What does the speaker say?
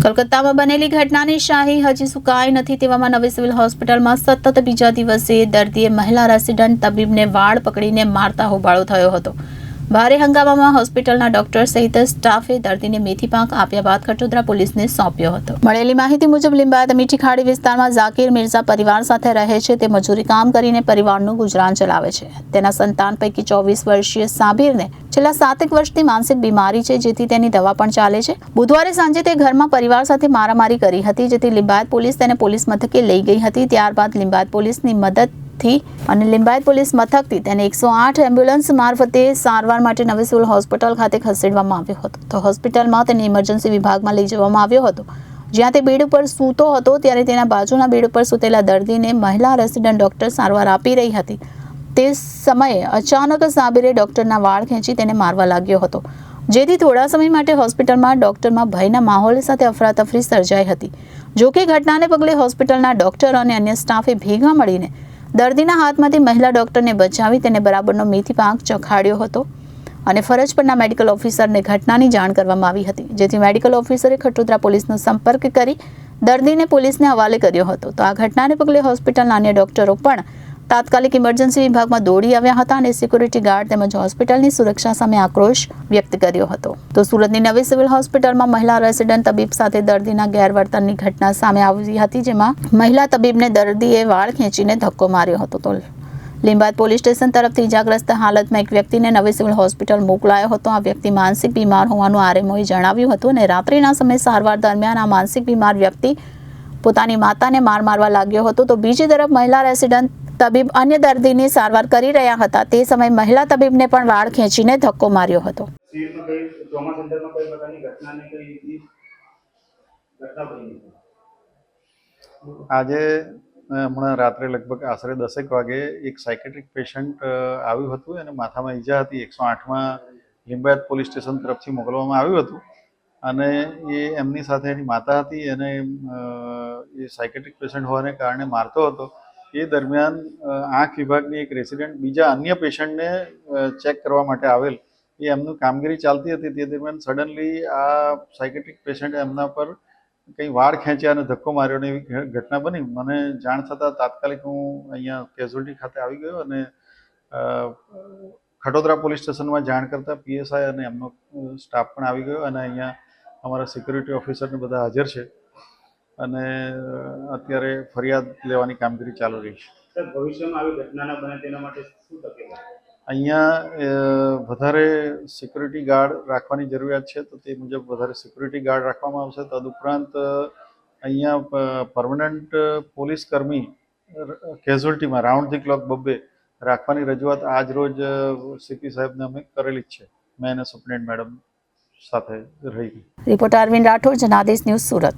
કોલકાતામાં બનેલી ઘટનાની શાહી હજી સુકાઈ નથી તેવામાં નવી સિવિલ હોસ્પિટલમાં સતત બીજા દિવસે દર્દીએ મહિલા રેસિડન્ટ તબીબને વાળ પકડીને મારતા હોબાળો થયો હતો। ભારે હંગામામાં હોસ્પિટલના ડોક્ટર સહિત સ્ટાફે દર્દીને મેથી પાક આપ્યા બાદ ખટોદરા પોલીસને સોંપ્યો હતો। મળેલી માહિતી મુજબ લિંબાયત મીઠી ખાડી વિસ્તારમાં ઝાકીર મિર્ઝા પરિવાર સાથે રહે છે। તે મજૂરી કામ કરીને પરિવારનું ગુજરાન ચલાવે છે। તેના સંતાન પૈકી 24 વર્ષીય સાબિરને છેલ્લા 7 વર્ષથી માનસિક બીમારી છે, જેથી તેની દવા પણ ચાલે છે। બુધવારે સાંજે તે ઘરમાં પરિવાર સાથે મારામારી કરી હતી, જેથી લિંબાયત પોલીસ તેને પોલીસ મથકે લઈ ગઈ હતી। ત્યારબાદ લિંબાયત પોલીસની મદદથી અને લિંબાયત પોલીસ મથકથી તેને 108 એમ્બ્યુલન્સ મારફતે સારવાર માટે નવી સિવિલ હોસ્પિટલ ખાતે ખસેડવામાં આવ્યો હતો। તો હોસ્પિટલમાં તેને ઇમરજન્સી વિભાગમાં લઈ જવામાં આવ્યો હતો, જ્યાં તે બેડ ઉપર સૂતો હતો ત્યારે તેના બાજુના બેડ ઉપર સૂતેલા દર્દીને મહિલા રેસિડન્ટ ડોક્ટર સારવાર આપી રહી હતી। તે સમયે અચાનક સાબિરે ડોક્ટરના વાળ ખેંચી તેને મારવા લાગ્યો હતો, જેથી થોડા સમય માટે હોસ્પિટલમાં ડોક્ટરમાં ભયના માહોલ સાથે અફરાતફરી સર્જાઈ હતી। જોકે ઘટનાને પગલે હોસ્પિટલના ડોક્ટર અને અન્ય સ્ટાફે ભેગા મળીને દર્દીના હાથમાંથી મહિલા ડોક્ટરને બચાવી તેને બરાબરનો મેથી પાક ચખાડ્યો હતો અને ફરજ પરના મેડિકલ ઓફિસરને ઘટનાની જાણ કરવામાં આવી હતી, જેથી મેડિકલ ઓફિસરે ખટોદરા પોલીસનો સંપર્ક કરી દર્દીને પોલીસને હવાલે કર્યો હતો। તો આ ઘટનાને પગલે હોસ્પિટલના અન્ય ડોક્ટરો પણ તાત્કાલિક ઇમરજન્સી વિભાગમાં દોડી આવ્યા હતા અને સિક્યુરિટી ગાર્ડ તેમજ હોસ્પિટલની સુરક્ષા સામે આક્રોશ વ્યક્ત કર્યો હતો। તો સુરતની નવી સિવિલ હોસ્પિટલમાં મહિલા રેસિડન્ટ તબીબ સાથે દર્દીના ગેરવર્તનની ઘટના સામે આવી હતી, જેમાં મહિલા તબીબને દર્દીએ વાળ ખેંચીને ધક્કો માર્યો હતો। તો લિંબાયત પોલીસ સ્ટેશન તરફથી ઇજાગ્રસ્ત હાલતમાં એક વ્યક્તિને નવી સિવિલ હોસ્પિટલ મોકલાયો હતો। આ વ્યક્તિ માનસિક બીમાર હોવાનું આરએમઓએ જણાવ્યું હતું અને રાત્રિના સમયે સારવાર દરમિયાન આ માનસિક બીમાર વ્યક્તિ પોતાની માતાને મારવા લાગ્યો હતો। તો બીજી તરફ મહિલા રેસિડન્ટ તબીબ અન્ય દર્દીની સારવાર કરી રહ્યા હતા, તે સમયે મહિલા તબીબને પણ વાળ ખેંચીને ધક્કો માર્યો હતો। આજે હમણાં રાત્રે લગભગ આશરે 10 વાગે એક સાયકેટ્રિક પેશન્ટ આવ્યું હતું અને માથામાં ઈજા હતી। 108માં લિંબાયત પોલીસ સ્ટેશન તરફથી મોકલવામાં આવ્યું હતું અને એ એમની સાથે એની માતા હતી અને એ સાયકેટ્રિક પેશન્ટ હોવાને કારણે મારતો હતો। એ દરમિયાન આંખ વિભાગની એક રેસિડન્ટ બીજા અન્ય પેશન્ટને ચેક કરવા માટે આવેલ, એ એમનું કામગીરી ચાલતી હતી। તે દરમિયાન સડનલી આ સાયકેટ્રિક પેશન્ટે એમના પર કંઈ વાળ ખેંચ્યા અને ધક્કો માર્યો ને એવી ઘટના બની। મને જાણ થતાં તાત્કાલિક હું અહીંયા કેઝ્યુઅલ્ટી ખાતે આવી ગયો અને ખટોદરા પોલીસ સ્ટેશનમાં જાણ કરતાં પીએસઆઈ અને એમનો સ્ટાફ પણ આવી ગયો અને અહીંયા અમારા સિક્યુરિટી ઓફિસરને બધા હાજર છે અને અત્યારે ફરિયાદ લેવાની કામગીરી ચાલુ રહી છે। ભવિષ્યમાં આવી ઘટના ન બને તેના માટે શું તકેદારી? અહીંયા વધારે સિક્યુરિટી ગાર્ડ રાખવાની જરૂરિયાત છે, તો તે મુજબ વધારે સિક્યુરિટી ગાર્ડ રાખવામાં આવશે। તદુપરાંત અહીંયા પરમનન્ટ પોલીસ કર્મી કેઝ્યુઅલ્ટીમાં રાઉન્ડ ધી ક્લોક 2 રાખવાની રજૂઆત આજ રોજ સીપી સાહેબને અમે કરેલી જ છે। મેં અને સુપ્રિન્ટેન્ડન્ટ મેડમ સાથે રહી। Reporter Arvind Rathod, Janadesh news, Surat.